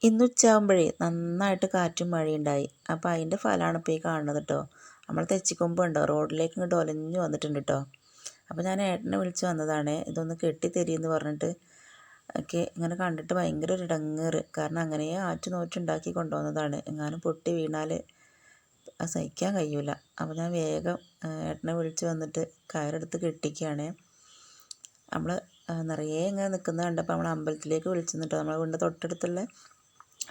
ഇന്ന് ഉച്ചയാകുമ്പോഴേ നന്നായിട്ട് കാറ്റും മഴയുണ്ടായി. അപ്പോൾ അതിൻ്റെ ഫലമാണ് ഇപ്പോൾ ഈ കാണുന്നത് കേട്ടോ. നമ്മൾ തെച്ചിക്കൊമ്പ് ഉണ്ടോ റോഡിലേക്ക് ഇങ്ങോട്ട് ഒലഞ്ഞു വന്നിട്ടുണ്ട് കേട്ടോ. അപ്പോൾ ഞാൻ ഏട്ടനെ വിളിച്ച് വന്നതാണ്, ഇതൊന്ന് കെട്ടിത്തരിയെന്ന് പറഞ്ഞിട്ട്. ഒക്കെ ഇങ്ങനെ കണ്ടിട്ട് ഭയങ്കര ഒരു ഇടങ്ങേറ്. കാരണം അങ്ങനെ ആറ്റ് നോറ്റുണ്ടാക്കി കൊണ്ടുവന്നതാണ്. എങ്ങാനും പൊട്ടി വീണാൽ സഹിക്കാൻ കഴിയൂല. അപ്പോൾ ഞാൻ വേഗം ഏട്ടനെ വിളിച്ച് വന്നിട്ട് കയറെടുത്ത് കെട്ടിക്കുകയാണ്. നമ്മൾ നിറയെ ഇങ്ങനെ നിൽക്കുന്നത് കണ്ടപ്പോൾ നമ്മൾ അമ്പലത്തിലേക്ക് വിളിച്ചിരുന്നു കേട്ടോ. നമ്മളെ വീടിൻ്റെ തൊട്ടടുത്തുള്ള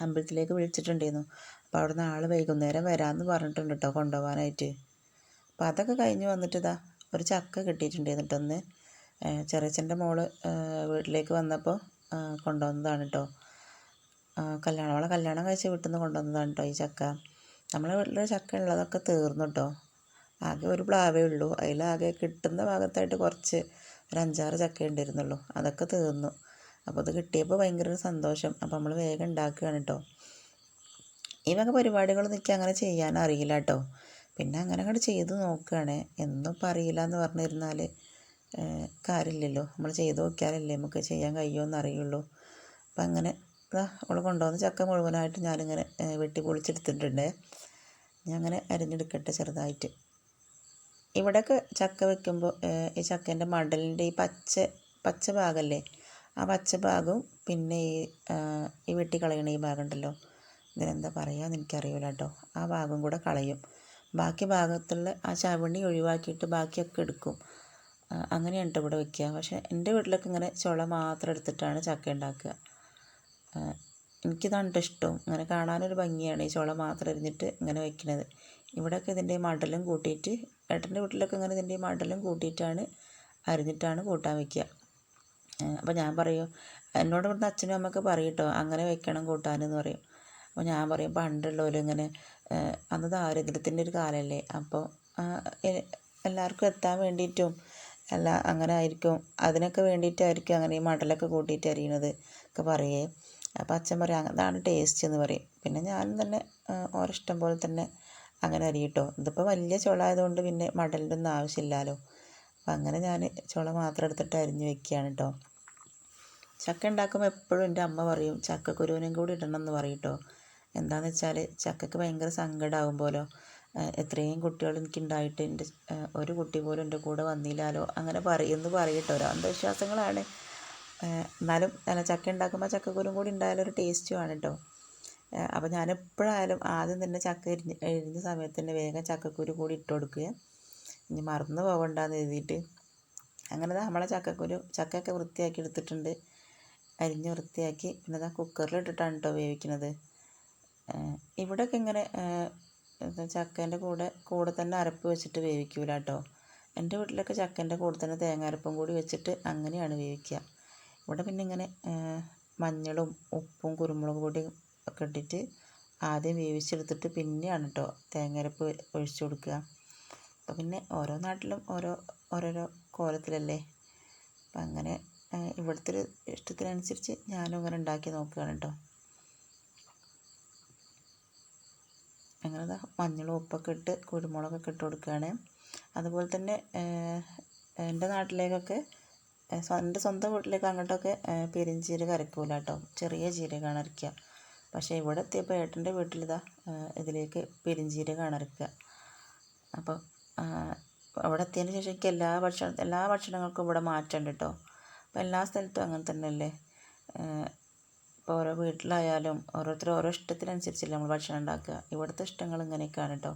അമ്പലത്തിലേക്ക് വിളിച്ചിട്ടുണ്ടായിരുന്നു. അപ്പോൾ അവിടുന്ന് ആൾ വൈകുന്നേരം വരാമെന്ന് പറഞ്ഞിട്ടുണ്ട് കേട്ടോ കൊണ്ടുപോകാനായിട്ട്. അപ്പോൾ അതൊക്കെ കഴിഞ്ഞ് വന്നിട്ട് ഇതാ ഒരു ചക്ക കിട്ടിയിട്ടുണ്ടായിരുന്നു കേട്ടോ. ഒന്ന് ചെറിയച്ഛൻ്റെ മോള് വീട്ടിലേക്ക് വന്നപ്പോൾ കൊണ്ടുവന്നതാണ് കേട്ടോ. അവളെ കല്യാണം കഴിച്ച വീട്ടിൽ നിന്ന് കൊണ്ടുവന്നതാണ് കേട്ടോ ഈ ചക്ക. നമ്മളെ വീട്ടിൽ ചക്ക ഉള്ളതൊക്കെ തീർന്നു കേട്ടോ. ആകെ ഒരു പ്ലാവേ ഉള്ളൂ. അതിലാകെ കിട്ടുന്ന ഭാഗത്തായിട്ട് കുറച്ച് ഒരു 5-6 ചക്ക ഉണ്ടായിരുന്നുള്ളൂ. അതൊക്കെ തീർന്നു. അപ്പോൾ അത് കിട്ടിയപ്പോൾ ഭയങ്കര ഒരു സന്തോഷം. അപ്പോൾ നമ്മൾ വേഗം ഉണ്ടാക്കുകയാണ് കേട്ടോ. ഈ വക പരിപാടികളൊന്നും എനിക്ക് അങ്ങനെ ചെയ്യാൻ അറിയില്ല കേട്ടോ. പിന്നെ അങ്ങനെ അങ്ങോട്ട് ചെയ്ത് നോക്കുകയാണ്. എന്നും ഇപ്പോൾ അറിയില്ല എന്ന് പറഞ്ഞിരുന്നാൽ കാര്യമില്ലല്ലോ. നമ്മൾ ചെയ്ത് നോക്കിയാലല്ലേ നമുക്ക് ചെയ്യാൻ കഴിയുമെന്ന് അറിയുള്ളൂ. അപ്പം അങ്ങനെ അവൾ കൊണ്ടുവന്ന ചക്ക മുഴുവനായിട്ട് ഞാനിങ്ങനെ വെട്ടി പൊളിച്ചെടുത്തിട്ടുണ്ട്. ഞാൻ അങ്ങനെ അരിഞ്ഞെടുക്കട്ടെ ചെറുതായിട്ട്. ഇവിടെയൊക്കെ ചക്ക വെക്കുമ്പോൾ ഈ ചക്കേൻ്റെ മടലിൻ്റെ ഈ പച്ച ഭാഗമല്ലേ, ആ പച്ച ഭാഗവും പിന്നെ ഈ വെട്ടിക്കളയണ ഈ ഭാഗം ഉണ്ടല്ലോ, ഇതിനെന്താ പറയുകയെന്ന് എനിക്കറിയില്ല കേട്ടോ. ആ ഭാഗം കൂടെ കളയും. ബാക്കി ഭാഗത്തുള്ള ആ ചവണി ഒഴിവാക്കിയിട്ട് ബാക്കിയൊക്കെ എടുക്കും. അങ്ങനെയാണ് കേട്ടോ ഇവിടെ വയ്ക്കുക. പക്ഷേ എൻ്റെ വീട്ടിലൊക്കെ ഇങ്ങനെ ചുള മാത്രം എടുത്തിട്ടാണ് ചക്ക ഉണ്ടാക്കുക. എനിക്കിതാണ് കേട്ടോ ഇഷ്ടം. ഇങ്ങനെ കാണാനൊരു ഭംഗിയാണ് ഈ ചുള മാത്രം എറിഞ്ഞിട്ട് ഇങ്ങനെ വയ്ക്കുന്നത്. ഇവിടെയൊക്കെ ഇതിൻ്റെ മടലും കൂട്ടിയിട്ട്, ഏട്ടൻ്റെ വീട്ടിലൊക്കെ ഇങ്ങനെ ഇതിൻ്റെ മടലും കൂട്ടിയിട്ടാണ് അരിഞ്ഞിട്ടാണ് കൂട്ടാൻ വയ്ക്കുക. അപ്പോൾ ഞാൻ പറയും, എന്നോട് ഇവിടുന്ന് അച്ഛനും അമ്മയൊക്കെ പറയും കേട്ടോ അങ്ങനെ വെക്കണം കൂട്ടാനെന്ന് പറയും. അപ്പോൾ ഞാൻ പറയും പണ്ടുള്ളവരും ഇങ്ങനെ അന്ന് ദാരിദ്ര്യത്തിൻ്റെ ഒരു കാലമല്ലേ, അപ്പോൾ എല്ലാവർക്കും എത്താൻ വേണ്ടിയിട്ടും അങ്ങനെ ആയിരിക്കും, അതിനൊക്കെ വേണ്ടിയിട്ടായിരിക്കും അങ്ങനെ ഈ മടലൊക്കെ കൂട്ടിയിട്ട് അരിയണത് ഒക്കെ പറയേ. അപ്പോൾ അച്ഛൻ പറയും അതാണ് ടേസ്റ്റ് എന്ന് പറയും. പിന്നെ ഞാനും തന്നെ ഓരോ ഇഷ്ടം പോലെ തന്നെ അങ്ങനെ അരിയിട്ടോ. ഇതിപ്പോൾ വലിയ ചുള ആയതുകൊണ്ട് പിന്നെ മടലിൻ്റെ ഒന്നും ആവശ്യമില്ലല്ലോ. അപ്പം അങ്ങനെ ഞാൻ ചുള മാത്രം എടുത്തിട്ട് അരിഞ്ഞ് വെക്കുകയാണ് കേട്ടോ. ചക്ക ഉണ്ടാക്കുമ്പോൾ എപ്പോഴും എൻ്റെ അമ്മ പറയും ചക്കക്കുരുവിനും കൂടി ഇടണം എന്ന് പറയും കേട്ടോ. എന്താണെന്ന് വെച്ചാൽ ചക്കക്ക് ഭയങ്കര സങ്കടമാകുമ്പോലോ, എത്രയും കുട്ടികൾ എനിക്കുണ്ടായിട്ട് എൻ്റെ ഒരു കുട്ടി പോലും എൻ്റെ കൂടെ വന്നില്ലാലോ അങ്ങനെ പറയും കേട്ടോ. ഓരോ അന്ധവിശ്വാസങ്ങളാണ്. എന്നാലും ചക്ക ഉണ്ടാക്കുമ്പോൾ ചക്കക്കുരും കൂടി ഉണ്ടായാലും ഒരു ടേസ്റ്റുമാണ് കേട്ടോ. അപ്പോൾ ഞാൻ എപ്പോഴായാലും ആദ്യം തന്നെ ചക്ക എരിഞ്ഞ സമയത്ത് തന്നെ വേഗം ചക്കക്കുരു കൂടി ഇട്ട് കൊടുക്കുക, ഇനി മറന്നു പോകണ്ടെന്ന് എഴുതിയിട്ട്. അങ്ങനെ നമ്മളെ ചക്കയൊക്കെ വൃത്തിയാക്കി എടുത്തിട്ടുണ്ട്. അരിഞ്ഞ് വൃത്തിയാക്കി പിന്നെ കുക്കറിലിട്ടിട്ടാണ് കേട്ടോ വേവിക്കുന്നത്. ഇവിടെയൊക്കെ ഇങ്ങനെ ചക്കേൻ്റെ കൂടെ തന്നെ അരപ്പ് വെച്ചിട്ട് വേവിക്കൂല കേട്ടോ. എൻ്റെ വീട്ടിലൊക്കെ ചക്കേൻ്റെ കൂടെ തന്നെ തേങ്ങ അരപ്പും കൂടി വെച്ചിട്ട് അങ്ങനെയാണ് വേവിക്കുക. ഇവിടെ പിന്നെ ഇങ്ങനെ മഞ്ഞളും ഉപ്പും കുരുമുളക് പൊടിയും ഒക്കെ ഇട്ടിട്ട് ആദ്യം വേവിച്ചെടുത്തിട്ട് പിന്നെയാണ് കേട്ടോ തേങ്ങയരപ്പ് ഒഴിച്ചു കൊടുക്കുക. അപ്പോൾ പിന്നെ ഓരോ നാട്ടിലും ഓരോരോ കോലത്തിലല്ലേ. അപ്പം അങ്ങനെ ഇവിടുത്തെ ഒരു ഇഷ്ടത്തിനനുസരിച്ച് ഞാനും അങ്ങനെ ഉണ്ടാക്കി നോക്കുകയാണ് കേട്ടോ. അങ്ങനെ മഞ്ഞളും ഉപ്പൊക്കെ ഇട്ട് കുരുമുളകൊക്കെ ഇട്ട് കൊടുക്കുകയാണ്. അതുപോലെ തന്നെ എൻ്റെ നാട്ടിലേക്കൊക്കെ എൻ്റെ സ്വന്തം വീട്ടിലേക്ക് അങ്ങോട്ടൊക്കെ പെരുംജീരകം അരക്കൂല കേട്ടോ, ചെറിയ ജീരകമാണ് അരയ്ക്കുക. പക്ഷേ ഇവിടെ എത്തിയപ്പോൾ ഏട്ടൻ്റെ വീട്ടിലിതാ ഇതിലേക്ക് പെരുംജീരകമാണ് അരക്കുക. അപ്പോൾ അവിടെ എത്തിയതിന് ശേഷം എനിക്ക് എല്ലാ ഭക്ഷണങ്ങൾക്കും ഇവിടെ മാറ്റമുണ്ട് കേട്ടോ. അപ്പോൾ എല്ലാ സ്ഥലത്തും അങ്ങനെ തന്നെയല്ലേ. ഇപ്പോൾ ഓരോ വീട്ടിലായാലും ഓരോരുത്തരും ഓരോ ഇഷ്ടത്തിനനുസരിച്ചല്ലേ നമ്മൾ ഭക്ഷണം ഉണ്ടാക്കുക. ഇവിടുത്തെ ഇഷ്ടങ്ങൾ ഇങ്ങനെയൊക്കെയാണ് കേട്ടോ.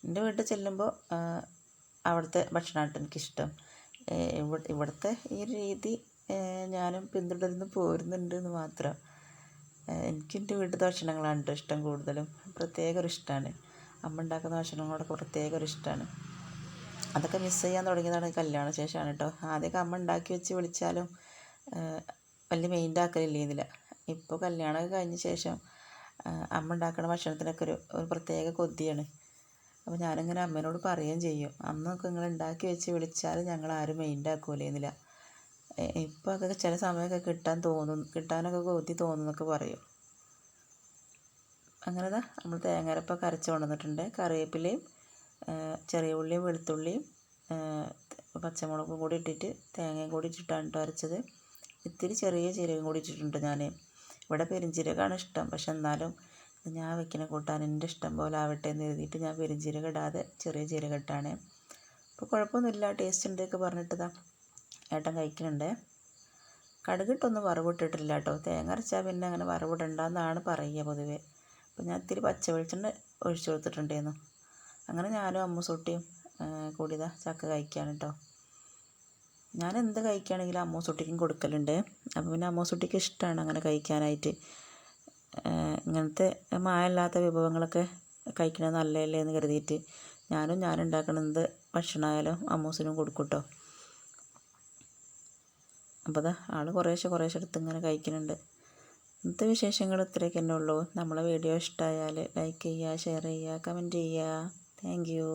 എൻ്റെ വീട്ടിൽ ചെല്ലുമ്പോൾ അവിടുത്തെ ഭക്ഷണമായിട്ട് എനിക്കിഷ്ടം. ഇവിടുത്തെ ഈ രീതി ഞാനും പിന്തുടർന്ന് പോരുന്നുണ്ട് എന്ന് മാത്രം. എനിക്ക് എൻ്റെ വീട്ടിലത്തെ ഭക്ഷണങ്ങളാണ് കേട്ടോ ഇഷ്ടം കൂടുതലും. പ്രത്യേക ഒരു ഇഷ്ടമാണ്. അമ്മ ഉണ്ടാക്കുന്ന ഭക്ഷണങ്ങളോടൊക്കെ പ്രത്യേക ഒരു ഇഷ്ടമാണ്. അതൊക്കെ മിസ് ചെയ്യാൻ തുടങ്ങിയതാണ് കല്യാണ ശേഷമാണ് കേട്ടോ. ആദ്യമൊക്കെ അമ്മ ഉണ്ടാക്കി വെച്ച് വിളിച്ചാലും വലിയ മെയിൻ്റ് ആക്കലില്ല. ഇപ്പോൾ കല്യാണമൊക്കെ കഴിഞ്ഞ ശേഷം അമ്മ ഉണ്ടാക്കുന്ന ഭക്ഷണത്തിനൊക്കെ ഒരു പ്രത്യേക കൊതിയാണ്. അപ്പോൾ ഞാനിങ്ങനെ അമ്മേനോട് പറയുകയും ചെയ്യും, അന്നൊക്കെ നിങ്ങൾ ഉണ്ടാക്കി വെച്ച് വിളിച്ചാൽ ഞങ്ങൾ ആരും മെയിൻ്റ് ആക്കൂലേന്നില്ല. ഇപ്പോൾ ഒക്കെ ചില സമയമൊക്കെ കിട്ടാനൊക്കെ കൊതി തോന്നുന്നൊക്കെ പറയും. അങ്ങനെ നമ്മൾ തേങ്ങരപ്പൊക്കെ അരച്ച് കൊണ്ടുവന്നിട്ടുണ്ട്. കറിവേപ്പിലയും ചെറിയ ഉള്ളിയും വെളുത്തുള്ളിയും പച്ചമുളകും കൂടി ഇട്ടിട്ട് തേങ്ങയും കൂടി ഇട്ടിട്ടാണ് കേട്ടോ അരച്ചത്. ഇത്തിരി ചെറിയ ജീരകം കൂടി ഇട്ടിട്ടുണ്ട് ഞാൻ. ഇവിടെ പെരുംജീരകമാണ് ഇഷ്ടം. പക്ഷെ എന്നാലും ഞാൻ വെക്കുന്ന കൂട്ടാൻ എൻ്റെ ഇഷ്ടം പോലെ ആവട്ടെ എന്ന് എഴുതിയിട്ട് ഞാൻ പെരുംജീരകം ഇടാതെ ചെറിയ ജീരകം ഇട്ടാണ്. അപ്പോൾ കുഴപ്പമൊന്നുമില്ല, ടേസ്റ്റ് ഉണ്ടൊക്കെ പറഞ്ഞിട്ടതാ ഏട്ടൻ കഴിക്കുന്നുണ്ട്. കടുകിട്ടൊന്നും വറവിട്ടിട്ടില്ല കേട്ടോ. തേങ്ങ അരച്ചാൽ പിന്നെ അങ്ങനെ വറവിടണ്ടെന്നാണ് പറയുക പൊതുവേ. അപ്പോൾ ഞാൻ ഇത്തിരി പച്ച വെളിച്ചെണ്ണ ഒഴിച്ചു കൊടുത്തിട്ടുണ്ടായിരുന്നു. അങ്ങനെ ഞാനും അമ്മൂസൂട്ടിയും കൂടിയതാ ചക്ക കഴിക്കുകയാണ് കേട്ടോ. ഞാൻ എന്ത് കഴിക്കുകയാണെങ്കിലും അമ്മൂസൂട്ടിക്കും കൊടുക്കലുണ്ട്. അപ്പോൾ പിന്നെ അമ്മൂസൂട്ടിക്ക് ഇഷ്ടമാണ് അങ്ങനെ കഴിക്കാനായിട്ട്. ഇങ്ങനത്തെ മായമില്ലാത്ത വിഭവങ്ങളൊക്കെ കഴിക്കണത് നല്ലതല്ലേ എന്ന് കരുതിയിട്ട് ഞാൻ ഉണ്ടാക്കുന്നത് ഭക്ഷണമായാലും അമ്മൂസിനും കൊടുക്കും കേട്ടോ. അപ്പോൾ അതാ ആൾ കുറേശ്ശെ എടുത്ത് ഇങ്ങനെ കഴിക്കുന്നുണ്ട്. ഇന്നത്തെ വിശേഷങ്ങൾ ഇത്രയൊക്കെ തന്നെ ഉള്ളൂ. നമ്മളെ വീഡിയോ ഇഷ്ടമായാൽ ലൈക്ക് ചെയ്യുക, ഷെയർ ചെയ്യുക, കമൻറ്റ് ചെയ്യുക. Thank you.